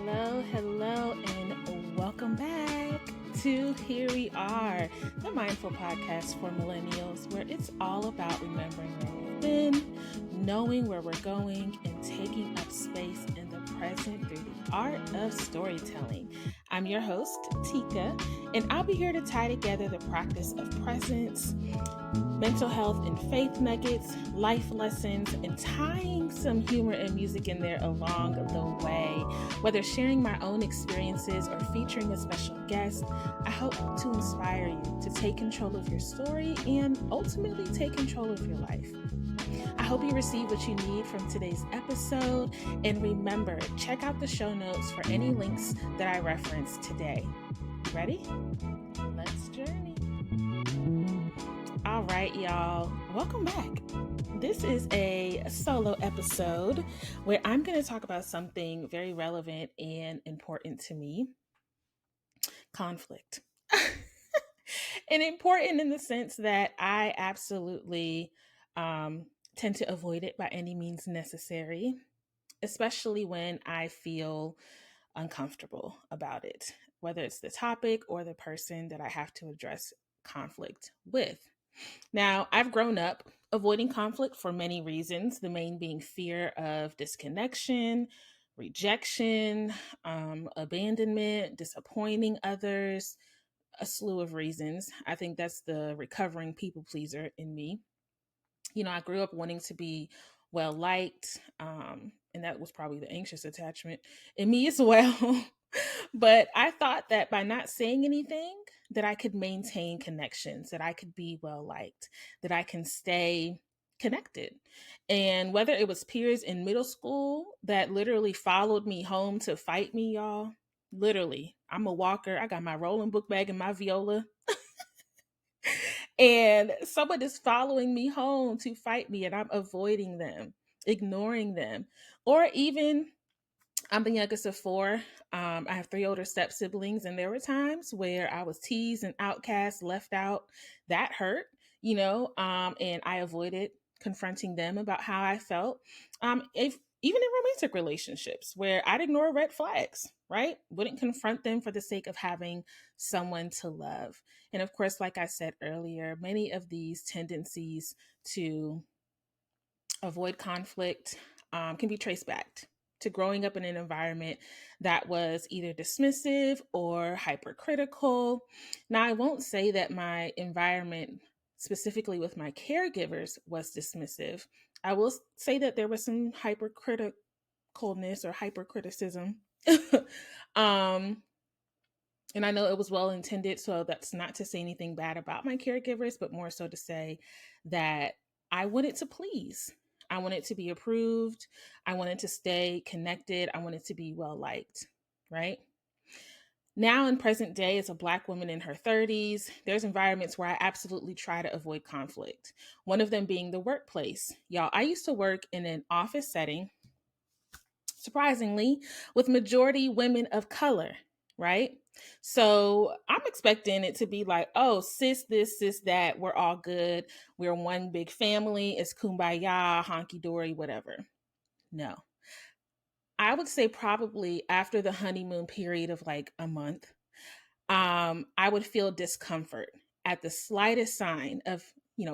hello, and welcome back to Here We Are, the mindful podcast for millennials, where it's all about remembering where we've been, knowing where we're going, and taking up space in the present through the art of storytelling. I'm your host, Teka, and I'll be here to tie together the practice of presence, mental health and faith nuggets, life lessons, and tying some humor and music in there along the way. Whether sharing my own experiences or featuring a special guest, I hope to inspire you to take control of your story and ultimately take control of your life. I hope you receive what you need from today's episode, and remember, check out the show notes for any links that I referenced today. Ready? Let's journey. All right, y'all, welcome back. This is a solo episode where I'm going to talk about something very relevant and important to me: conflict. And important in the sense that I absolutely tend to avoid it by any means necessary, especially when I feel uncomfortable about it, whether it's the topic or the person that I have to address conflict with. Now, I've grown up avoiding conflict for many reasons, the main being fear of disconnection, rejection, abandonment, disappointing others, a slew of reasons. I think that's the recovering people pleaser in me. I grew up wanting to be well liked, and that was probably the anxious attachment in me as well. But I thought that by not saying anything, that I could maintain connections, that I could be well liked, that I can stay connected. And whether it was peers in middle school that literally followed me home to fight me, y'all, literally, I'm a walker. I got my rolling book bag and my viola. And someone is following me home to fight me, and I'm avoiding them, ignoring them. Or even, I'm the youngest of four. I have three older step siblings, and there were times where I was teased and outcast, left out. That hurt, and I avoided confronting them about how I felt. If even in romantic relationships where I'd ignore red flags, right? Wouldn't confront them for the sake of having someone to love. And of course, like I said earlier, many of these tendencies to avoid conflict can be traced back to growing up in an environment that was either dismissive or hypercritical. Now, I won't say that my environment, specifically with my caregivers, was dismissive. I will say that there was some hypercriticalness or hypercriticism. um, and I know it was well intended, so that's not to say anything bad about my caregivers, but more so to say that I wanted to please. I wanted to be approved. I wanted to stay connected. I wanted to be well liked, right? Now, in present day, as a Black woman in her 30s, there's environments where I absolutely try to avoid conflict. One of them being the workplace. Y'all, I used to work in an office setting, surprisingly, with majority women of color, right? So I'm expecting it to be like, oh, sis, this, sis, that, we're all good. We're one big family. It's kumbaya, honky dory, whatever. No. I would say probably after the honeymoon period of like a month, I would feel discomfort at the slightest sign of,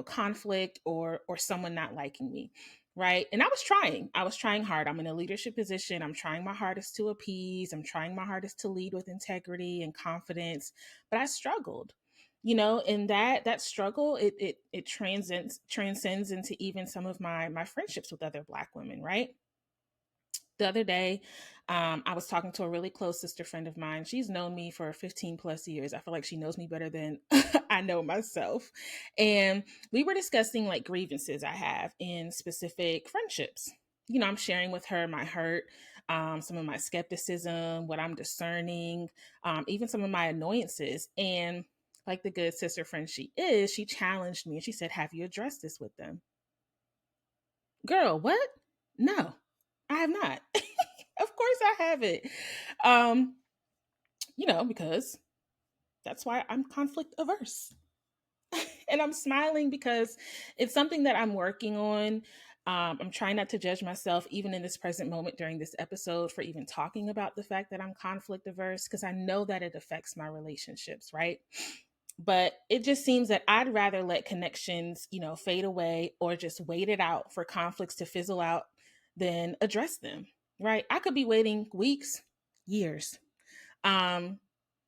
conflict or someone not liking me. Right. And I was trying hard. I'm in a leadership position. I'm trying my hardest to appease. I'm trying my hardest to lead with integrity and confidence, but I struggled, and that struggle, it transcends into even some of my friendships with other Black women. Right. The other day, I was talking to a really close sister friend of mine. She's known me for 15 plus years. I feel like she knows me better than I know myself. And we were discussing like grievances I have in specific friendships. I'm sharing with her my hurt, some of my skepticism, what I'm discerning, even some of my annoyances. And like the good sister friend she is, she challenged me and she said, "Have you addressed this with them?" Girl, what? No, I have not. Of course I haven't. Um, because that's why I'm conflict averse. And I'm smiling because it's something that I'm working on. I'm trying not to judge myself, even in this present moment during this episode, for even talking about the fact that I'm conflict averse, because I know that it affects my relationships, right? But it just seems that I'd rather let connections, fade away or just wait it out for conflicts to fizzle out than address them, right? I could be waiting weeks, years, um,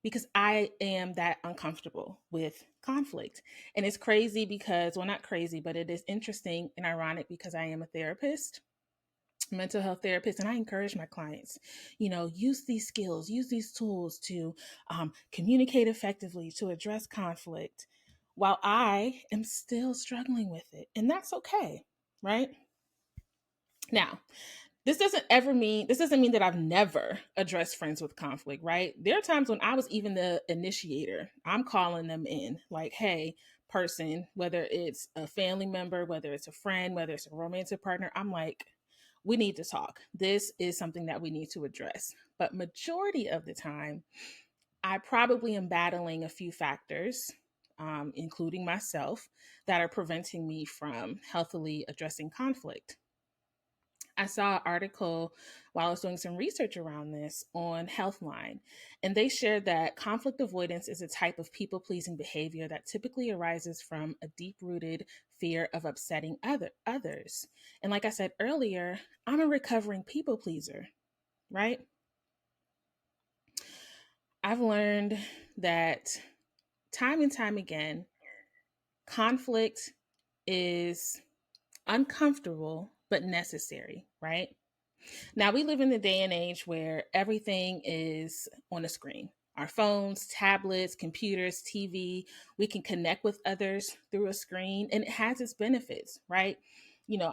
because I am that uncomfortable with conflict. And it's crazy because, well, not crazy, but it is interesting and ironic because I am a therapist, mental health therapist, and I encourage my clients, use these skills, use these tools to communicate effectively, to address conflict, while I am still struggling with it. And that's okay, right? Now, this doesn't mean that I've never addressed friends with conflict, right? There are times when I was even the initiator. I'm calling them in, like, hey, person, whether it's a family member, whether it's a friend, whether it's a romantic partner, I'm like, we need to talk. This is something that we need to address. But majority of the time, I probably am battling a few factors, including myself, that are preventing me from healthily addressing conflict. I saw an article while I was doing some research around this on Healthline, and they shared that conflict avoidance is a type of people pleasing behavior that typically arises from a deep rooted fear of upsetting others. And like I said earlier, I'm a recovering people pleaser, right? I've learned that time and time again, conflict is uncomfortable but necessary, right? Now, we live in the day and age where everything is on a screen. Our phones, tablets, computers, TV, we can connect with others through a screen, and it has its benefits, right?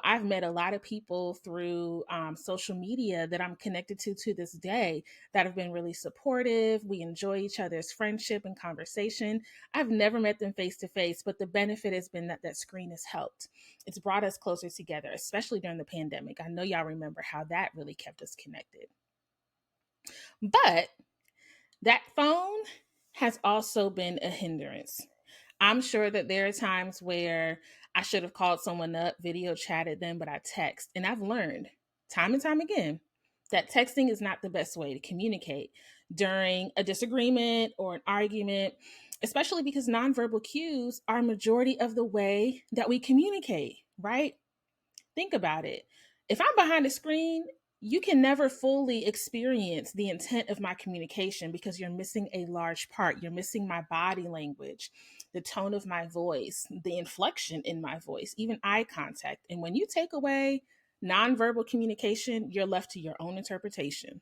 I've met a lot of people through social media that I'm connected to this day that have been really supportive. We enjoy each other's friendship and conversation. I've never met them face to face, but the benefit has been that that screen has helped. It's brought us closer together, especially during the pandemic. I know y'all remember how that really kept us connected. But that phone has also been a hindrance. I'm sure that there are times where I should have called someone up, video chatted them, but I text. And I've learned time and time again that texting is not the best way to communicate during a disagreement or an argument, especially because nonverbal cues are a majority of the way that we communicate, right? Think about it. If I'm behind a screen, you can never fully experience the intent of my communication because you're missing a large part. You're missing my body language, the tone of my voice, the inflection in my voice, even eye contact. And when you take away nonverbal communication, you're left to your own interpretation,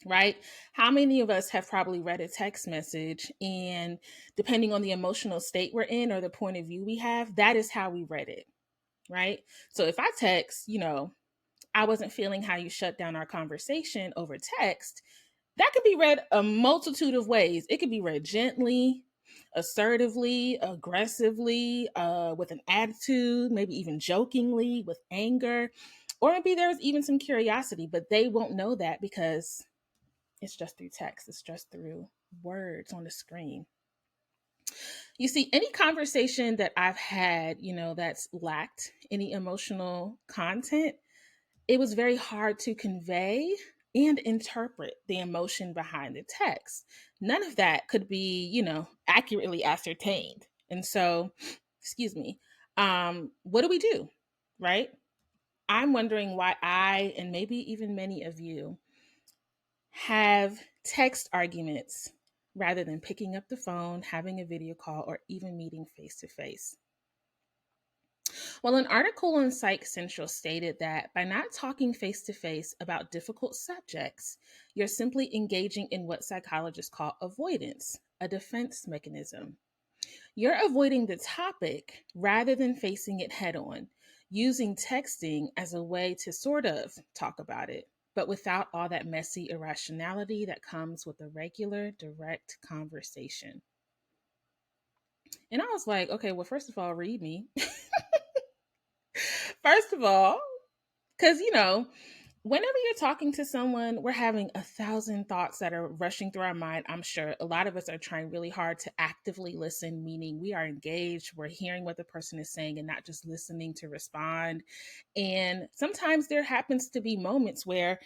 right? How many of us have probably read a text message and depending on the emotional state we're in or the point of view we have, that is how we read it, right? So if I text, I wasn't feeling how you shut down our conversation over text, that could be read a multitude of ways. It could be read gently, assertively, aggressively, with an attitude, maybe even jokingly, with anger, or maybe there's even some curiosity, but they won't know that because it's just through text, it's just through words on the screen. You see, any conversation that I've had, that's lacked any emotional content, it was very hard to convey and interpret the emotion behind the text. None of that could be, accurately ascertained. And so, excuse me, what do we do? Right? I'm wondering why I, and maybe even many of you, have text arguments rather than picking up the phone, having a video call, or even meeting face to face. Well, an article on Psych Central stated that by not talking face to face about difficult subjects, you're simply engaging in what psychologists call avoidance, a defense mechanism. You're avoiding the topic rather than facing it head on, using texting as a way to sort of talk about it, but without all that messy irrationality that comes with a regular, direct conversation. And I was like, okay, well, first of all, read me. First of all, because, whenever you're talking to someone, we're having 1,000 thoughts that are rushing through our mind. I'm sure a lot of us are trying really hard to actively listen, meaning we are engaged, we're hearing what the person is saying and not just listening to respond. And sometimes there happens to be moments where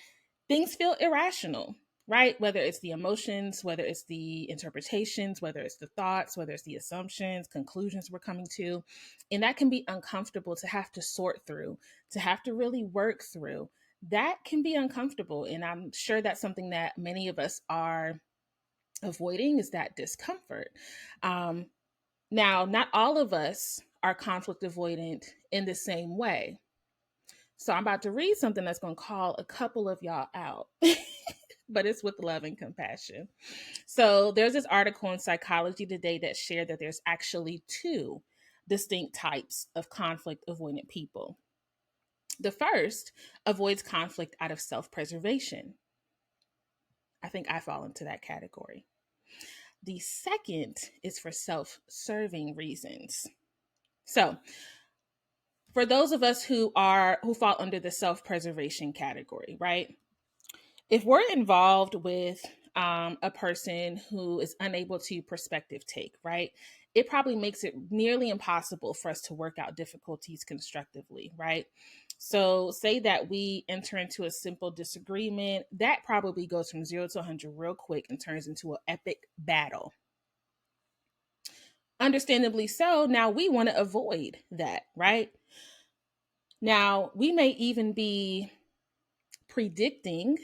things feel irrational, right? Whether it's the emotions, whether it's the interpretations, whether it's the thoughts, whether it's the assumptions, conclusions we're coming to. And that can be uncomfortable to have to sort through, to have to really work through. That can be uncomfortable. And I'm sure that's something that many of us are avoiding, is that discomfort. Um, Now, not all of us are conflict avoidant in the same way. So I'm about to read something that's going to call a couple of y'all out, but it's with love and compassion. So there's this article in Psychology Today that shared that there's actually two distinct types of conflict avoidant people. The first avoids conflict out of self preservation. I think I fall into that category. The second is for self serving reasons. So, for those of us who fall under the self preservation category, right? If we're involved with a person who is unable to perspective take, right? It probably makes it nearly impossible for us to work out difficulties constructively, right? So, say that we enter into a simple disagreement, that probably goes from 0 to 100 real quick and turns into an epic battle. Understandably so, now we want to avoid that, right? Now, we may even be predicting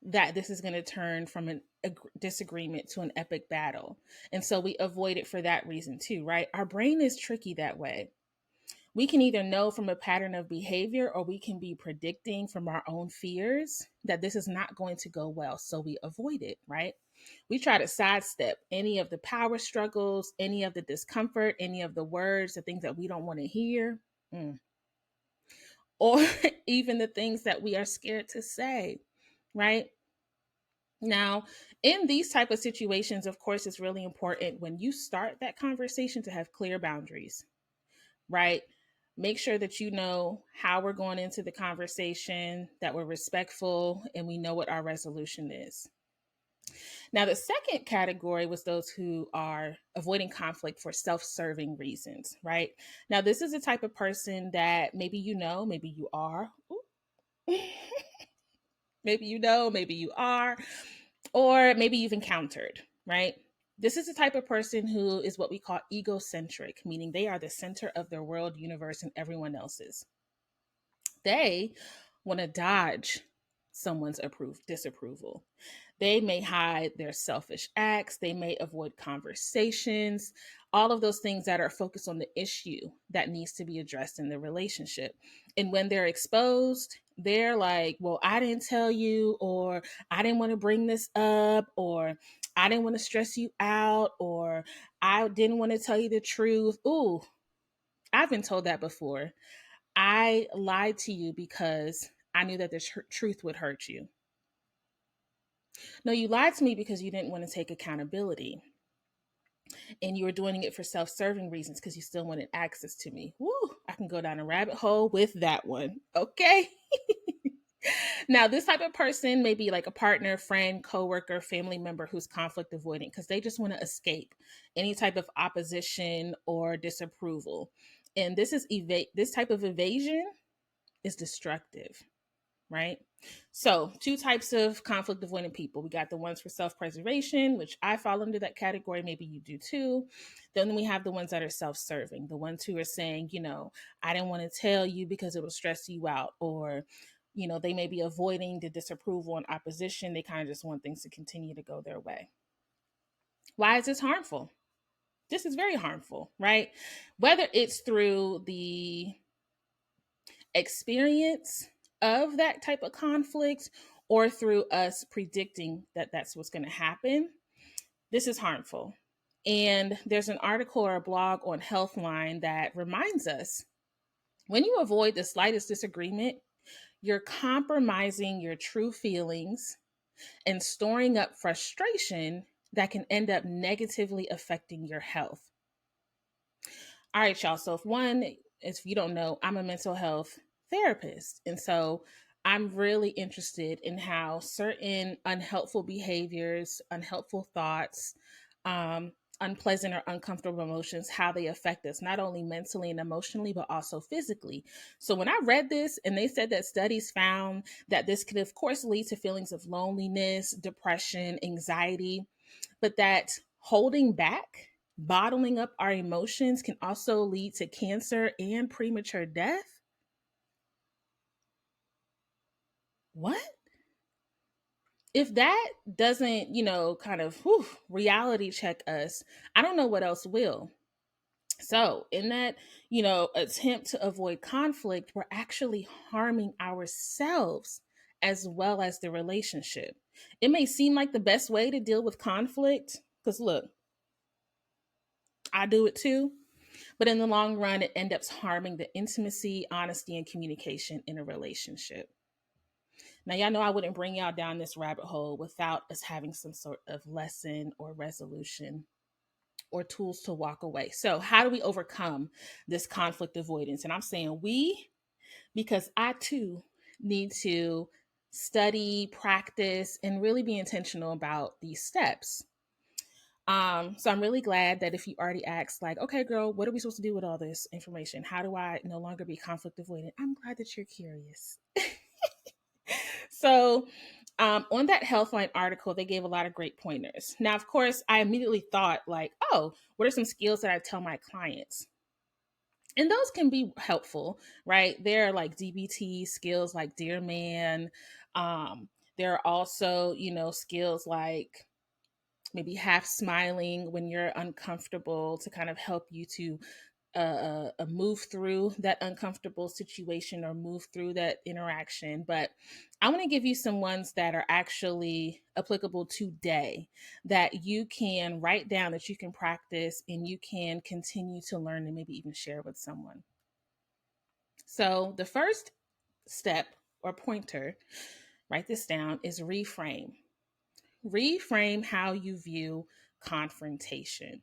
that this is going to turn from a disagreement to an epic battle. And so we avoid it for that reason too, right? Our brain is tricky that way. We can either know from a pattern of behavior or we can be predicting from our own fears that this is not going to go well. So we avoid it, right? We try to sidestep any of the power struggles, any of the discomfort, any of the words, the things that we don't want to hear, or even the things that we are scared to say, right? Now, in these type of situations, of course, it's really important when you start that conversation to have clear boundaries, right? Make sure that you know how we're going into the conversation, that we're respectful, and we know what our resolution is. Now, the second category was those who are avoiding conflict for self serving reasons, right? Now, this is the type of person that maybe you know, maybe you are. Maybe you know, maybe you are, or maybe you've encountered, right? This is the type of person who is what we call egocentric, meaning they are the center of their world, universe, and everyone else's. They want to dodge someone's disapproval. They may hide their selfish acts. They may avoid conversations, all of those things that are focused on the issue that needs to be addressed in the relationship. And when they're exposed, they're like, well, I didn't tell you, or I didn't want to bring this up, or I didn't want to stress you out, or I didn't want to tell you the truth. Ooh, I've been told that before. I lied to you because I knew that the truth would hurt you. No, you lied to me because you didn't want to take accountability. And you were doing it for self serving reasons because you still wanted access to me. Woo, I can go down a rabbit hole with that one. Okay. Now, this type of person may be like a partner, friend, coworker, family member who's conflict avoidant because they just want to escape any type of opposition or disapproval. And this type of evasion is destructive, right? So, two types of conflict avoidant people. We got the ones for self preservation, which I fall under that category. Maybe you do too. Then we have the ones that are self serving, the ones who are saying, I didn't want to tell you because it will stress you out. Or, they may be avoiding the disapproval and opposition. They kind of just want things to continue to go their way. Why is this harmful? This is very harmful, right? Whether it's through the experience of that type of conflict or through us predicting that that's what's going to happen, this is harmful. And there's an article or a blog on Healthline that reminds us when you avoid the slightest disagreement, you're compromising your true feelings and storing up frustration that can end up negatively affecting your health. All right, y'all. So if you don't know, I'm a mental health therapist. And so I'm really interested in how certain unhelpful behaviors, unhelpful thoughts, um, unpleasant or uncomfortable emotions, how they affect us, not only mentally and emotionally, but also physically. So when I read this and they said that studies found that this could, of course, lead to feelings of loneliness, depression, anxiety, but that holding back, bottling up our emotions can also lead to cancer and premature death. What? If that doesn't, kind of reality check us, I don't know what else will. So, in that, attempt to avoid conflict, we're actually harming ourselves as well as the relationship. It may seem like the best way to deal with conflict, because look, I do it too. But in the long run, it ends up harming the intimacy, honesty, and communication in a relationship. Now, y'all know I wouldn't bring y'all down this rabbit hole without us having some sort of lesson or resolution or tools to walk away. So, how do we overcome this conflict avoidance? And I'm saying we, because I too need to study, practice, and really be intentional about these steps. So I'm really glad that if you already asked, like, okay, girl, what are we supposed to do with all this information? How do I no longer be conflict avoidant? I'm glad that you're curious. So, on that Healthline article, they gave a lot of great pointers. Now, of course, I immediately thought, like, oh, what are some skills that I tell my clients? And those can be helpful, right? There are like DBT skills like Dear Man. Um, there are also, skills like maybe half smiling when you're uncomfortable to kind of help you to move through that uncomfortable situation or move through that interaction. But I want to give you some ones that are actually applicable today that you can write down, that you can practice, and you can continue to learn and maybe even share with someone. So the first step or pointer, write this down, is reframe. Reframe how you view confrontation.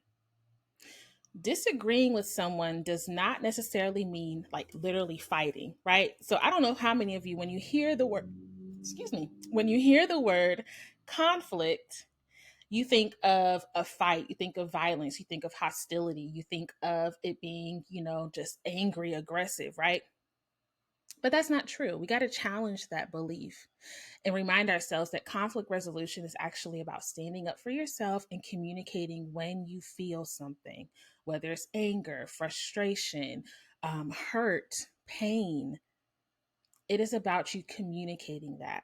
Disagreeing with someone does not necessarily mean like literally fighting, right? So I don't know how many of you, when you hear the word, excuse me, when you hear the word conflict, you think of a fight, you think of violence, you think of hostility, you think of it being, just angry, aggressive, right? But that's not true. We got to challenge that belief and remind ourselves that conflict resolution is actually about standing up for yourself and communicating when you feel something, whether it's anger, frustration, hurt, pain. It is about you communicating that.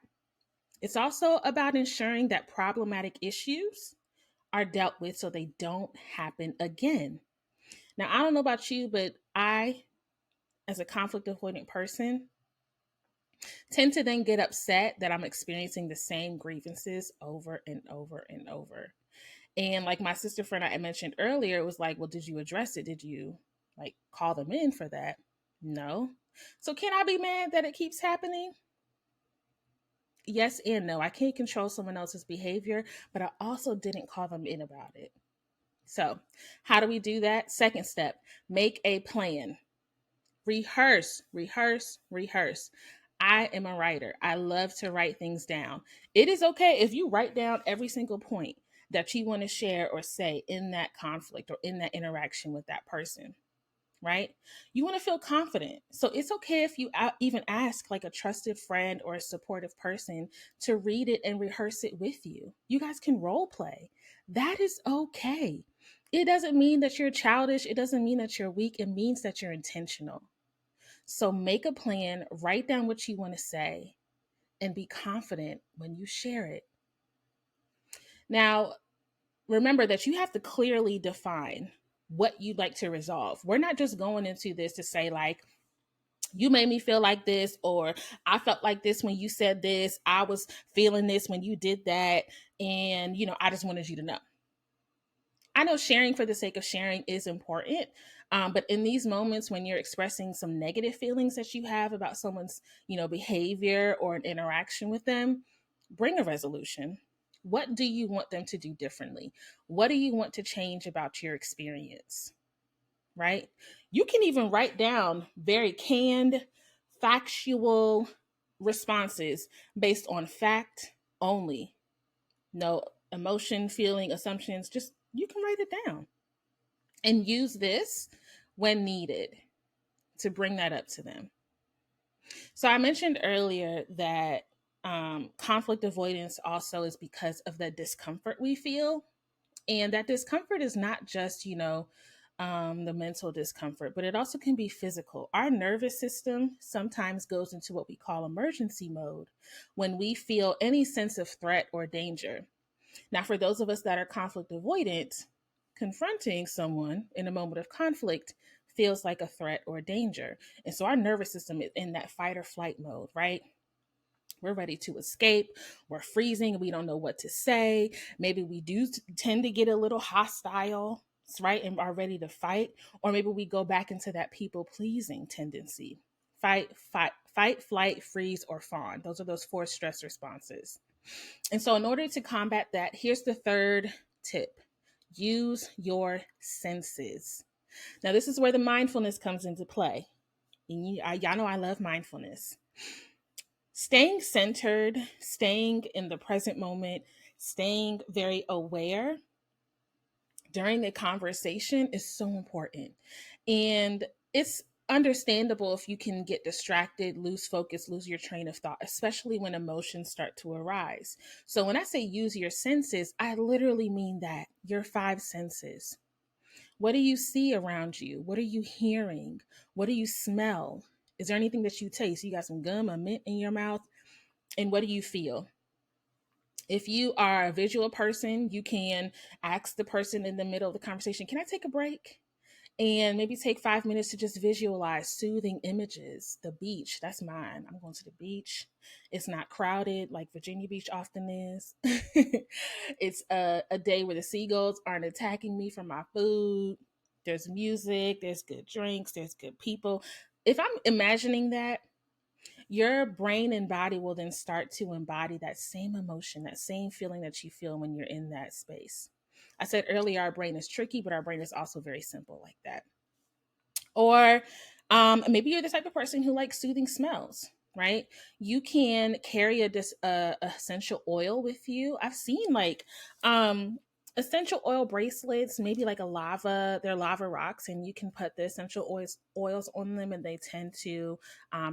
It's also about ensuring that problematic issues are dealt with so they don't happen again. Now, I don't know about you, but I, as a conflict avoidant person, tend to then get upset that I'm experiencing the same grievances over and over and over. And like my sister friend I mentioned earlier, it was like, well, did you address it? Did you like call them in for that? No. So can I be mad that it keeps happening? Yes and no. I can't control someone else's behavior, but I also didn't call them in about it. So, how do we do that? Second step, make a plan. Rehearse, rehearse, rehearse. I am a writer. I love to write things down. It is okay if you write down every single point that you want to share or say in that conflict or in that interaction with that person, right? You want to feel confident. So it's okay if you even ask like a trusted friend or a supportive person to read it and rehearse it with you. You guys can role play. That is okay. It doesn't mean that you're childish. It doesn't mean that you're weak. It means that you're intentional. So make a plan, write down what you want to say, and be confident when you share it. Now, remember that you have to clearly define what you'd like to resolve. We're not just going into this to say, like, you made me feel like this, or I felt like this when you said this, I was feeling this when you did that, and, I just wanted you to know. I know sharing for the sake of sharing is important. But in these moments when you're expressing some negative feelings that you have about someone's, behavior or an interaction with them, bring a resolution. What do you want them to do differently? What do you want to change about your experience? Right? You can even write down very canned, factual, responses based on fact only. No emotion, feeling, assumptions. Just you can write it down and use this when needed to bring that up to them. So I mentioned earlier that conflict avoidance also is because of the discomfort we feel. And that discomfort is not just, the mental discomfort, but it also can be physical. Our nervous system sometimes goes into what we call emergency mode when we feel any sense of threat or danger. Now, for those of us that are conflict avoidant, confronting someone in a moment of conflict feels like a threat or danger. And so our nervous system is in that fight or flight mode, right? We're ready to escape. We're freezing. We don't know what to say. Maybe we do tend to get a little hostile, right? And are ready to fight. Or maybe we go back into that people pleasing tendency. Fight, flight, freeze, or fawn. Those are those 4 stress responses. And so, in order to combat that, here's the third tip: use your senses. Now, this is where the mindfulness comes into play. And y'all know I love mindfulness. Staying centered, staying in the present moment, staying very aware during a conversation is so important. And it's understandable if you can get distracted, lose focus, lose your train of thought, especially when emotions start to arise. So when I say use your senses, I literally mean that your 5 senses. What do you see around you? What are you hearing? What do you smell? Is there anything that you taste? You got some gum or mint in your mouth? And what do you feel? If you are a visual person, you can ask the person in the middle of the conversation, can I take a break? And maybe take 5 minutes to just visualize soothing images. The beach, that's mine. I'm going to the beach. It's not crowded like Virginia Beach often is. It's a day where the seagulls aren't attacking me for my food. There's music, there's good drinks, there's good people. If I'm imagining that, your brain and body will then start to embody that same emotion, that same feeling that you feel when you're in that space. I said earlier, our brain is tricky, but our brain is also very simple like that. Or maybe you're the type of person who likes soothing smells, right? You can carry a essential oil with you. I've seen like essential oil bracelets, maybe like they're lava rocks, and you can put the essential oils on them, and they tend to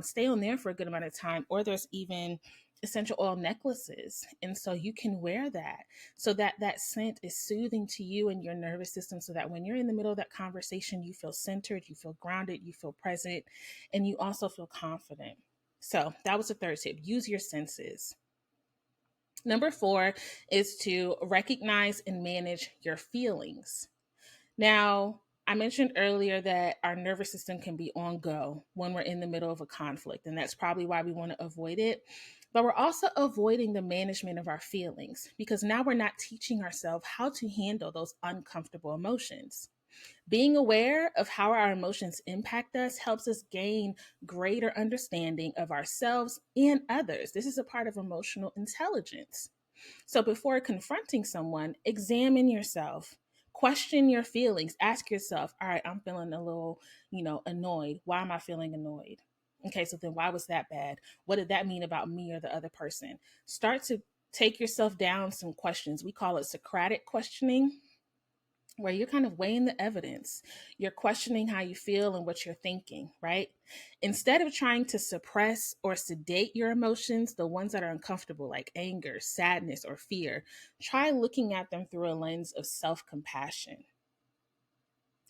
stay on there for a good amount of time. Or there's even essential oil necklaces, and so you can wear that so that that scent is soothing to you and your nervous system, so that when you're in the middle of that conversation, you feel centered, you feel grounded, you feel present, and you also feel confident. So that was the third tip: use your senses. Number 4 is to recognize and manage your feelings. Now, I mentioned earlier that our nervous system can be on go when we're in the middle of a conflict, and that's probably why we want to avoid it. But we're also avoiding the management of our feelings because now we're not teaching ourselves how to handle those uncomfortable emotions. Being aware of how our emotions impact us helps us gain greater understanding of ourselves and others. This is a part of emotional intelligence. So before confronting someone, examine yourself, question your feelings, ask yourself, all right, I'm feeling a little, annoyed. Why am I feeling annoyed? Okay, so then why was that bad? What did that mean about me or the other person? Start to take yourself down some questions. We call it Socratic questioning, where you're kind of weighing the evidence. You're questioning how you feel and what you're thinking, right? Instead of trying to suppress or sedate your emotions, the ones that are uncomfortable, like anger, sadness, or fear, try looking at them through a lens of self compassion.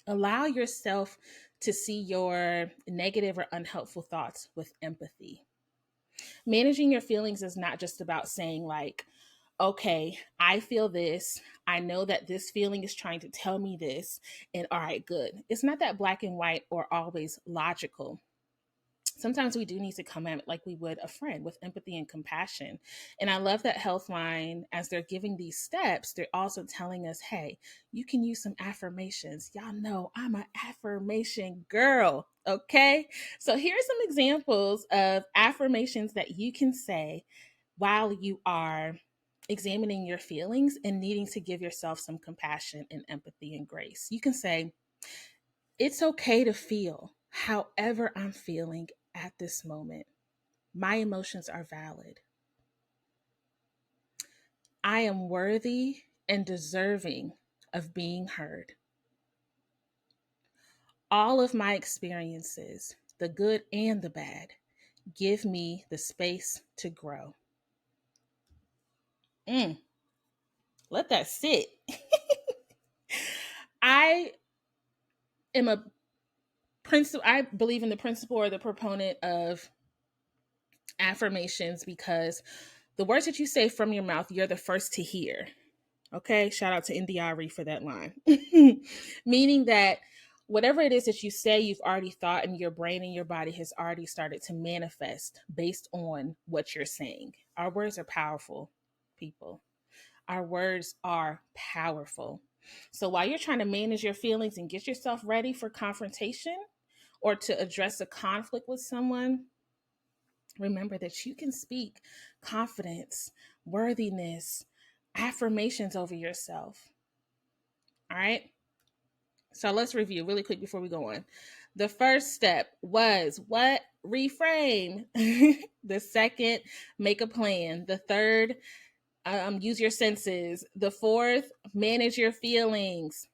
Allow yourself to see your negative or unhelpful thoughts with empathy. Managing your feelings is not just about saying, like, okay, I feel this. I know that this feeling is trying to tell me this. And all right, good. It's not that black and white or always logical. Sometimes we do need to come at it like we would a friend, with empathy and compassion. And I love that Healthline, as they're giving these steps, they're also telling us, hey, you can use some affirmations. Y'all know I'm an affirmation girl. Okay. So here are some examples of affirmations that you can say while you are examining your feelings and needing to give yourself some compassion and empathy and grace. You can say, it's okay to feel however I'm feeling at this moment. My emotions are valid. I am worthy and deserving of being heard. All of my experiences, the good and the bad, give me the space to grow. Mm, let that sit. I am a principle. I believe in the principle or the proponent of affirmations because the words that you say from your mouth, you're the first to hear. Okay, shout out to Indiari for that line. Meaning that whatever it is that you say, you've already thought, and your brain and your body has already started to manifest based on what you're saying. Our words are powerful, people. Our words are powerful. So while you're trying to manage your feelings and get yourself ready for confrontation or to address a conflict with someone, remember that you can speak confidence, worthiness, affirmations over yourself. All right. So let's review really quick before we go on. The first step was what? Reframe. The second, make a plan. The third, use your senses. The fourth, manage your feelings.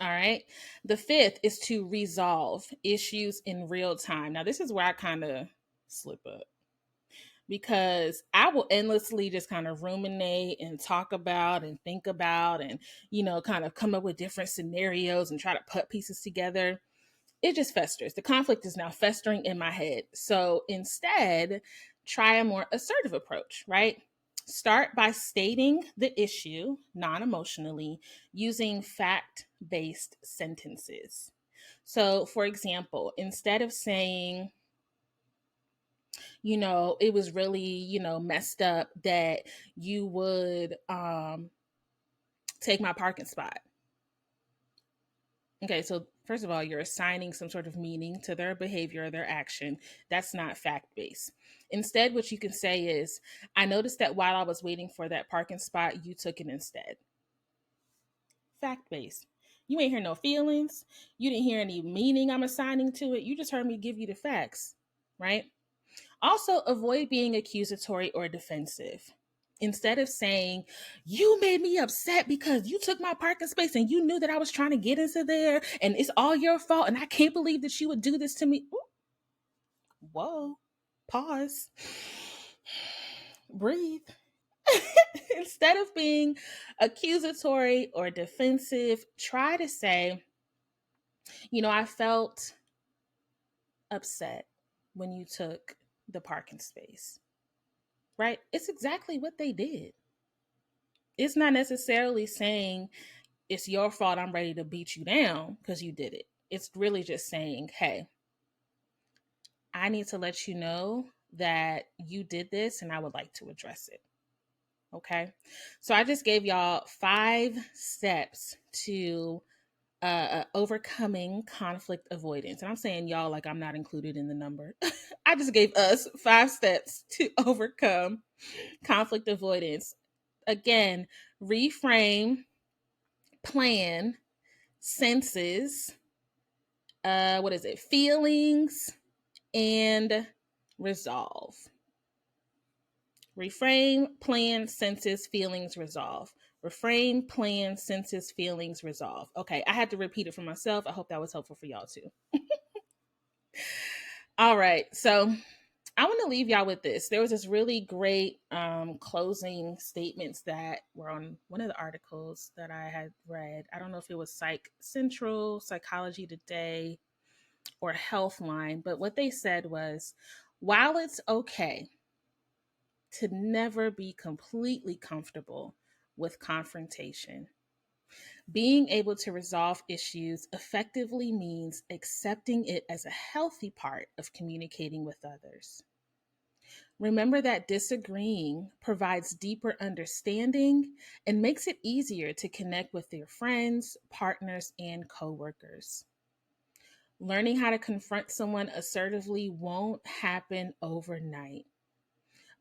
All right. The fifth is to resolve issues in real time. Now, this is where I kind of slip up because I will endlessly just kind of ruminate and talk about and think about and, kind of come up with different scenarios and try to put pieces together. It just festers. The conflict is now festering in my head. So instead, try a more assertive approach, right? Start by stating the issue non emotionally using fact based sentences. So, for example, instead of saying, it was really, messed up that you would take my parking spot. Okay, so first of all, you're assigning some sort of meaning to their behavior or their action. That's not fact based. Instead, what you can say is, I noticed that while I was waiting for that parking spot, you took it instead. Fact based. You ain't hear no feelings. You didn't hear any meaning I'm assigning to it. You just heard me give you the facts, right? Also, avoid being accusatory or defensive. Instead of saying, you made me upset because you took my parking space and you knew that I was trying to get into there and it's all your fault and I can't believe that you would do this to me. Ooh, whoa, pause, breathe. Instead of being accusatory or defensive, try to say, I felt upset when you took the parking space, right? It's exactly what they did. It's not necessarily saying it's your fault, I'm ready to beat you down because you did it. It's really just saying, hey, I need to let you know that you did this and I would like to address it. Okay. So I just gave y'all 5 steps to overcoming conflict avoidance. And I'm saying y'all like I'm not included in the number. I just gave us 5 steps to overcome conflict avoidance. Again, reframe, plan, senses, what is it? Feelings and resolve. Reframe, plan, senses, feelings, resolve. Reframe, plan, senses, feelings, resolve. Okay, I had to repeat it for myself. I hope that was helpful for y'all too. All right, so I want to leave y'all with this. There was this really great closing statements that were on one of the articles that I had read. I don't know if it was Psych Central, Psychology Today, or Healthline, but what they said was, while it's okay to never be completely comfortable with confrontation, being able to resolve issues effectively means accepting it as a healthy part of communicating with others. Remember that disagreeing provides deeper understanding and makes it easier to connect with your friends, partners, and coworkers. Learning how to confront someone assertively won't happen overnight,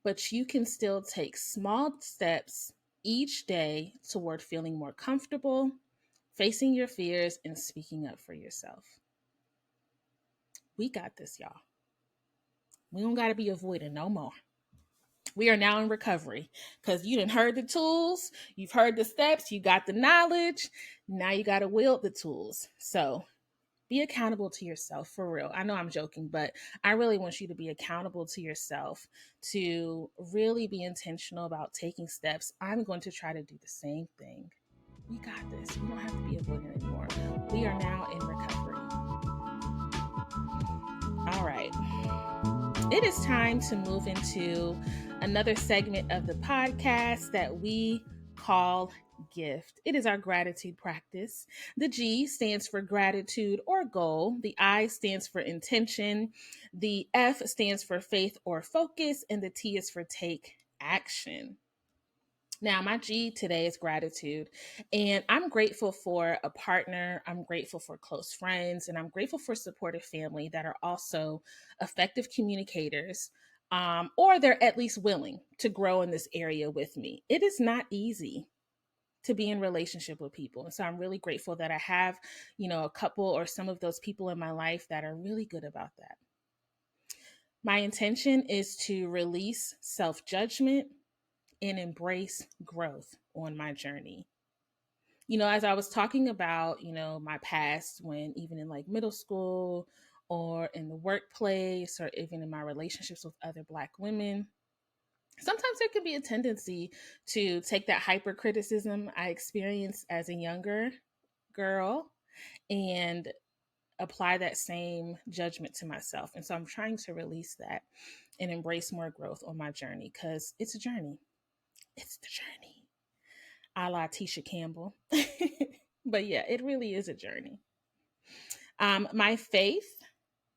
but you can still take small steps each day toward feeling more comfortable, facing your fears, and speaking up for yourself. We got this, y'all. We don't got to be avoiding no more. We are now in recovery because you done heard the tools, you've heard the steps, you got the knowledge. Now you got to wield the tools. So be accountable to yourself for real. I know I'm joking, but I really want you to be accountable to yourself, to really be intentional about taking steps. I'm going to try to do the same thing. We got this. We don't have to be avoiding anymore. We are now in recovery. All right. It is time to move into another segment of the podcast that we call Gift. It is our gratitude practice. The G stands for gratitude or goal. The I stands for intention. The F stands for faith or focus. And the T is for take action. Now, my G today is gratitude, and I'm grateful for a partner. I'm grateful for close friends, and I'm grateful for supportive family that are also effective communicators, or they're at least willing to grow in this area with me. It is not easy to be in relationship with people. And so I'm really grateful that I have, a couple or some of those people in my life that are really good about that. My intention is to release self-judgment and embrace growth on my journey. As I was talking about, my past, when even in like middle school or in the workplace or even in my relationships with other Black women, sometimes there can be a tendency to take that hypercriticism I experienced as a younger girl and apply that same judgment to myself. And so I'm trying to release that and embrace more growth on my journey, because it's a journey. It's the journey. A la Tisha Campbell. But yeah, it really is a journey. My faith.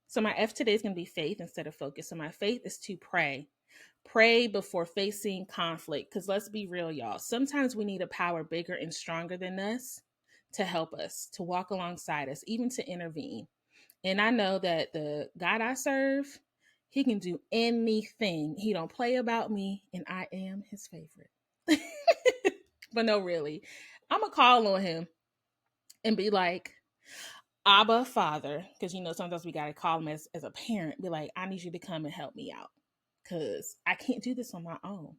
So my F today is going to be faith instead of focus. So my faith is to pray. Pray before facing conflict. Because let's be real, y'all. Sometimes we need a power bigger and stronger than us to help us, to walk alongside us, even to intervene. And I know that the God I serve, he can do anything. He don't play about me, and I am his favorite. But no, really, I'm going to call on him and be like, Abba, Father, because, sometimes we got to call him as a parent, be like, I need you to come and help me out because I can't do this on my own.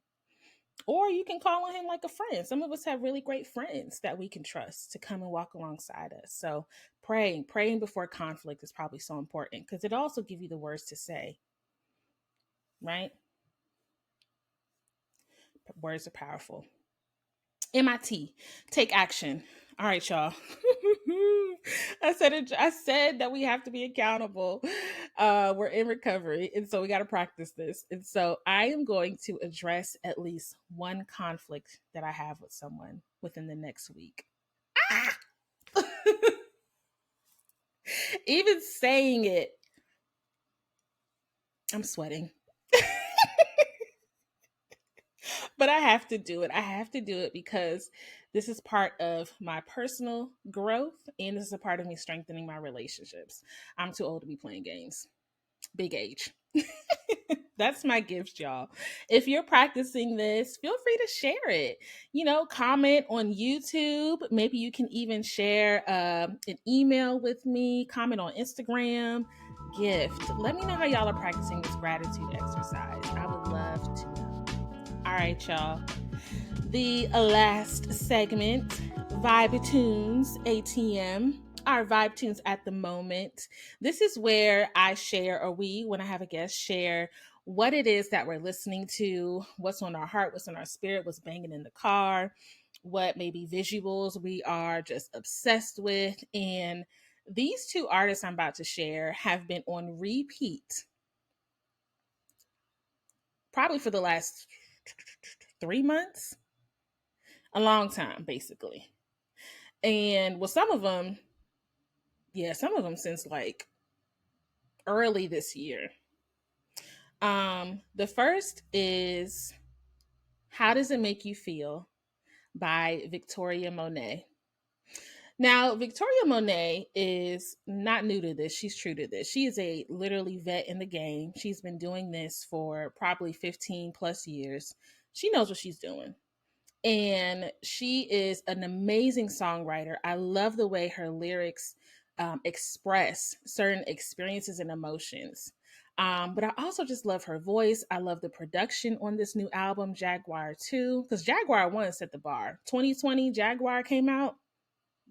Or you can call on him like a friend. Some of us have really great friends that we can trust to come and walk alongside us. So praying before conflict is probably so important because it also gives you the words to say, right? Words are powerful. MIT, take action. All right, y'all. I said that we have to be accountable. We're in recovery, and so we got to practice this. And so I am going to address at least one conflict that I have with someone within the next week. Even saying it, I'm sweating. But I have to do it. I have to do it because this is part of my personal growth, and this is a part of me strengthening my relationships. I'm too old to be playing games. Big age. That's my gift, y'all. If you're practicing this, feel free to share it. Comment on YouTube. Maybe you can even share an email with me, comment on Instagram. Gift. Let me know how y'all are practicing this gratitude exercise. I would love to know. All right, y'all. The last segment, Vibe Tunes ATM. Our Vibe Tunes at the moment. This is where I share, or we, when I have a guest, share what it is that we're listening to, what's on our heart, what's on our spirit, what's banging in the car, what maybe visuals we are just obsessed with. And these two artists I'm about to share have been on repeat probably for the last 3 months, a long time, basically. And with some of them since like early this year. The first is How Does It Make You Feel by Victoria Monet. Now, Victoria Monet is not new to this. She's true to this. She is a literally vet in the game. She's been doing this for probably 15 plus years. She knows what she's doing. And she is an amazing songwriter. I love the way her lyrics express certain experiences and emotions. But I also just love her voice. I love the production on this new album, Jaguar 2, because Jaguar 1 set the bar. 2020, Jaguar came out.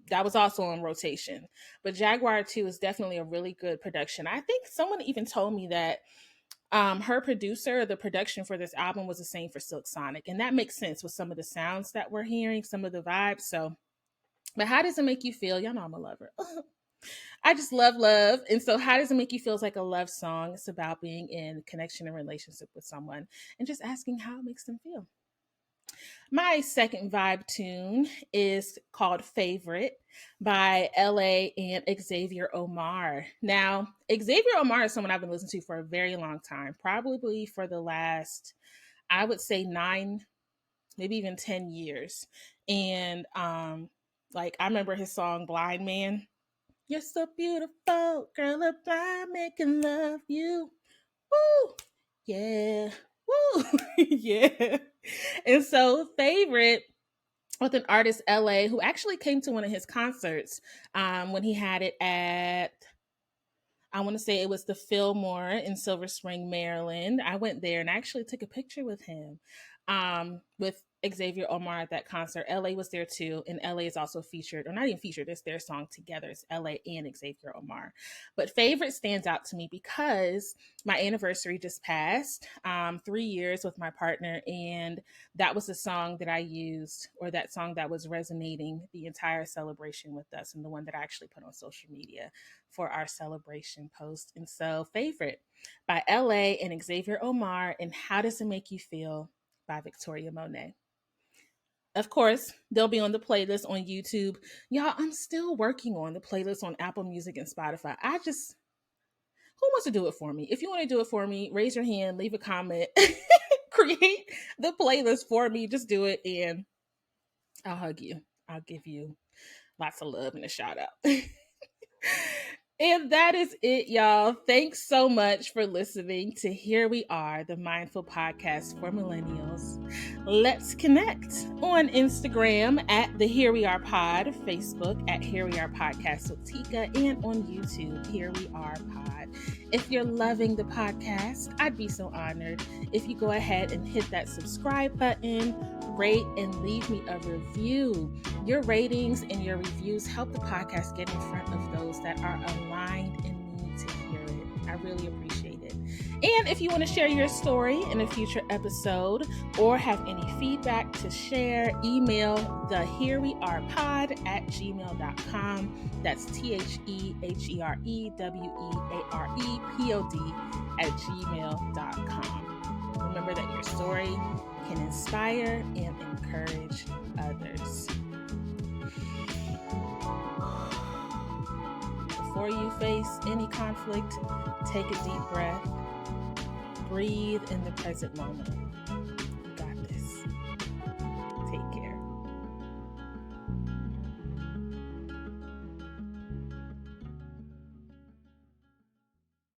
That was also on rotation. But Jaguar 2 is definitely a really good production. I think someone even told me that her producer, the production for this album was the same for Silk Sonic. And that makes sense with some of the sounds that we're hearing, some of the vibes. So, but how does it make you feel? Y'all know I'm a lover. I just love love. And so, how does it make you feel? It's like a love song. It's about being in connection and relationship with someone and just asking how it makes them feel. My second vibe tune is called Favorite by LA and Xavier Omar. Now, Xavier Omar is someone I've been listening to for a very long time, probably for the last, I would say 9, maybe even 10 years. And like I remember his song Blind Man. You're so beautiful, girl, a blind man can love you. Woo! Yeah. Woo! Yeah. And so Favorite with an artist LA who actually came to one of his concerts when he had it at, I want to say it was the Fillmore in Silver Spring, Maryland. I went there and actually took a picture with him, with Xavier Omar at that concert. LA was there too, and LA is also featured, or not even featured, it's their song together. It's LA and Xavier Omar. But Favorite stands out to me because my anniversary just passed, 3 years with my partner, and that was the song that I used, or that song that was resonating the entire celebration with us, and the one that I actually put on social media for our celebration post. And so Favorite by LA and Xavier Omar, and How Does It Make You Feel by Victoria Monet. Of course, they'll be on the playlist on YouTube. Y'all, I'm still working on the playlist on Apple Music and Spotify. Who wants to do it for me? If you want to do it for me, raise your hand, leave a comment, create the playlist for me. Just do it and I'll hug you. I'll give you lots of love and a shout out. And that is it, y'all. Thanks so much for listening to Here We Are, the Mindful Podcast for Millennials. Let's connect on Instagram at the Here We Are Pod, Facebook at Here We Are Podcast with Teka, and on YouTube, Here We Are Pod. If you're loving the podcast, I'd be so honored if you go ahead and hit that subscribe button, rate, and leave me a review. Your ratings and your reviews help the podcast get in front of those that are aligned and need to hear it. I really appreciate it. And if you want to share your story in a future episode or have any feedback to share, email the herewearepod@gmail.com. That's ThehereWearepod@gmail.com. Remember that your story can inspire and encourage others. Before you face any conflict, take a deep breath. Breathe in the present moment.